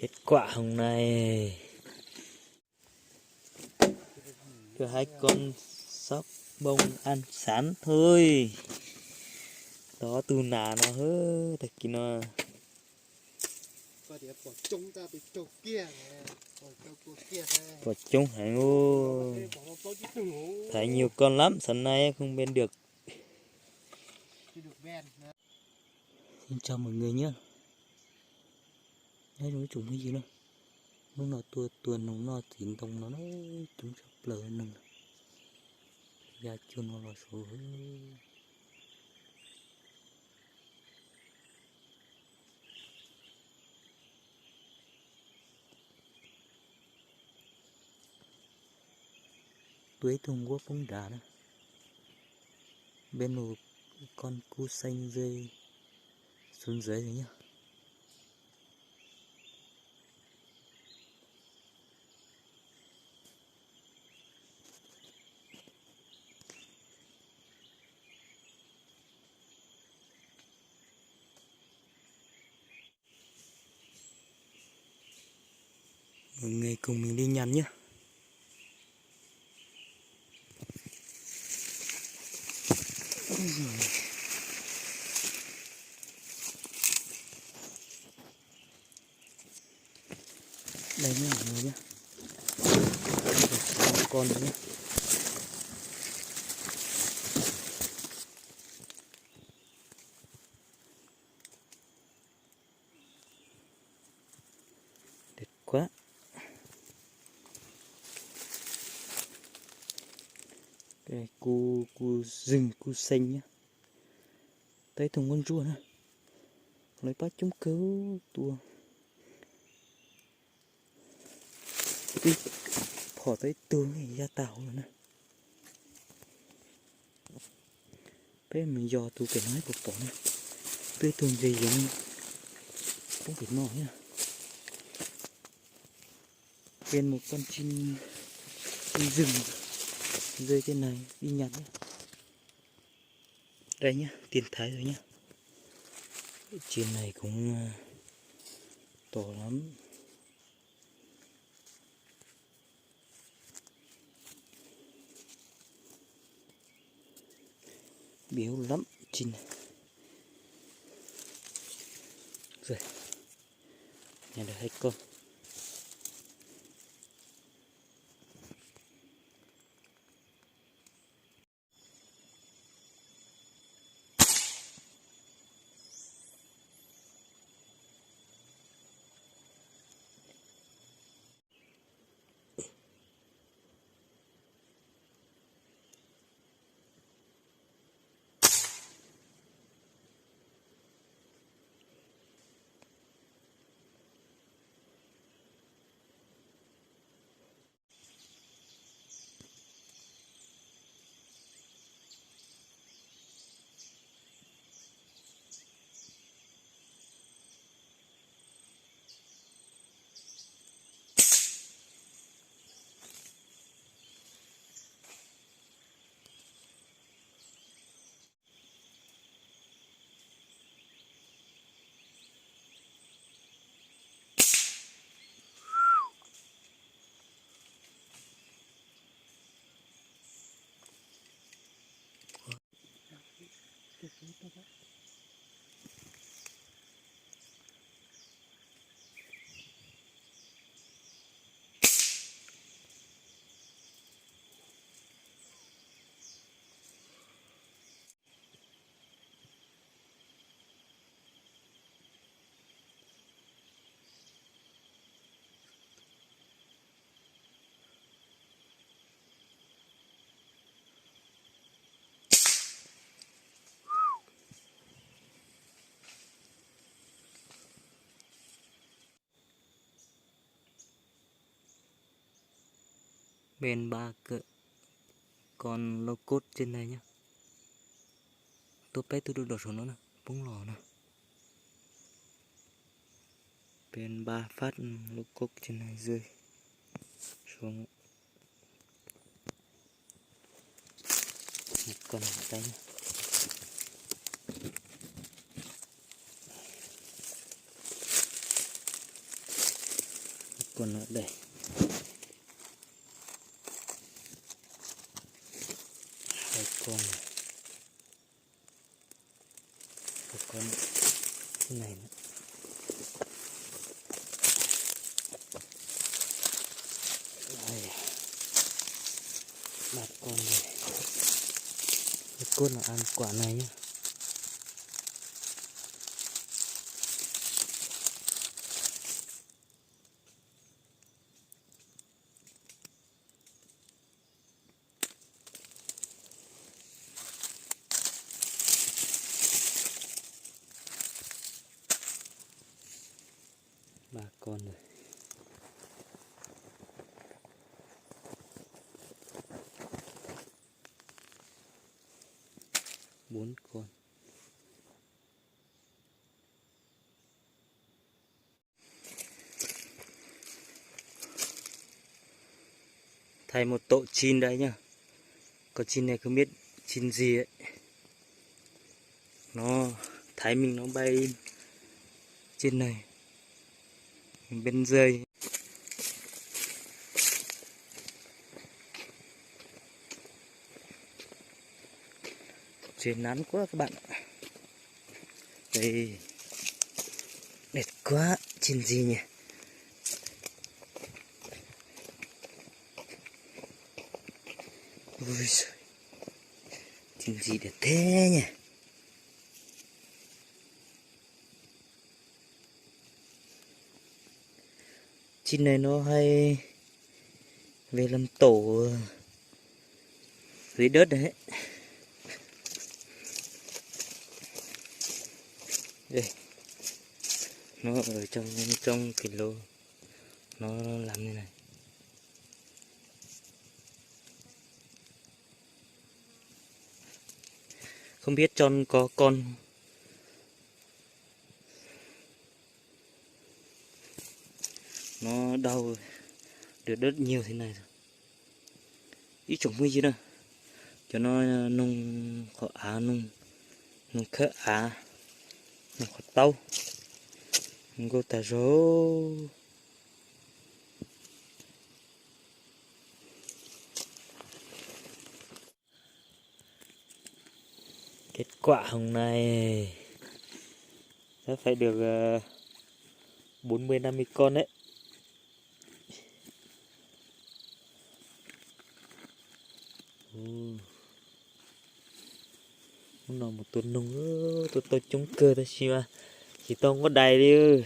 Kết quả hôm nay cho hai con sóc bông ăn sán thôi. Đó từ nà nó hơ thật kia nó. Có thể bỏ trống ra bị trâu kia này, bỏ trâu cô kia này. Bỏ trống hả ngô. Thấy nhiều con lắm, sáng nay không bên được. Xin chào mọi người nhé. Đây nó trùng cái gì đâu. Lúc nào tuần nó chín tông nó chúng sắp lỡ nâng. Ra chưa nó là số. Tuổi thùng của bóng đá đó. Bên một con cu xanh rơi xuống dưới rồi nhá. Mọi người cùng mình đi nhặt nhé. Đây nhá mọi người nhé. Một con nữa nhé. Đẹp quá. Cái cu rừng cu xanh nhá. Tới thùng con rùa nè. Lấy bắt chúng cứu tua. Đi phỏ tới tường này ra tàu rồi nè. Bé mình dò tụi cái nói bột bỏ nè. Tới tường gì giống không phải nổi nha. Bên một con chim rừng rơi trên này đi nhặt nhé. Đây nhá, tiền thái rồi nhá. Trên này cũng to lắm. Béo lắm trên này. Rồi. Nhà được 2 con. Bên 3 con lô cốt trên này nhá. Tôi bé tôi đổ xuống nó nè, bông lò nè. Bên 3 phát lô cốt trên này rơi xuống. Một con tay nhá. con nữa đây. Hai con này. Một con cái này nữa. Đây. 3 con này. Cái con nào ăn quả này nhá. Ba con rồi. 4 con. Thay một tổ chim đấy nhá. Con chim này không biết chim gì ấy. Nó thấy mình nó bay trên này. Bên dưới. Trời nắng quá các bạn ạ. Đây. Đẹp quá. Chim gì nhỉ? Ui giời. Chim gì đẹp thế nhỉ? Chim này nó hay về làm tổ dưới đất đấy. Đây. Nó ở trong cái lô. Nó làm như này. Không biết John có con. Nó đau được đất nhiều thế này rồi. Ít trồng nguy chứ đâu. Cho nó nung khó á nung khớ á nung khó tao. Ngô tà rô. Kết quả hôm nay sẽ phải được 40-50 con đấy. Nó một tuần nung tôi trúng cơ ta xí mà chỉ tông có đầy đi ư.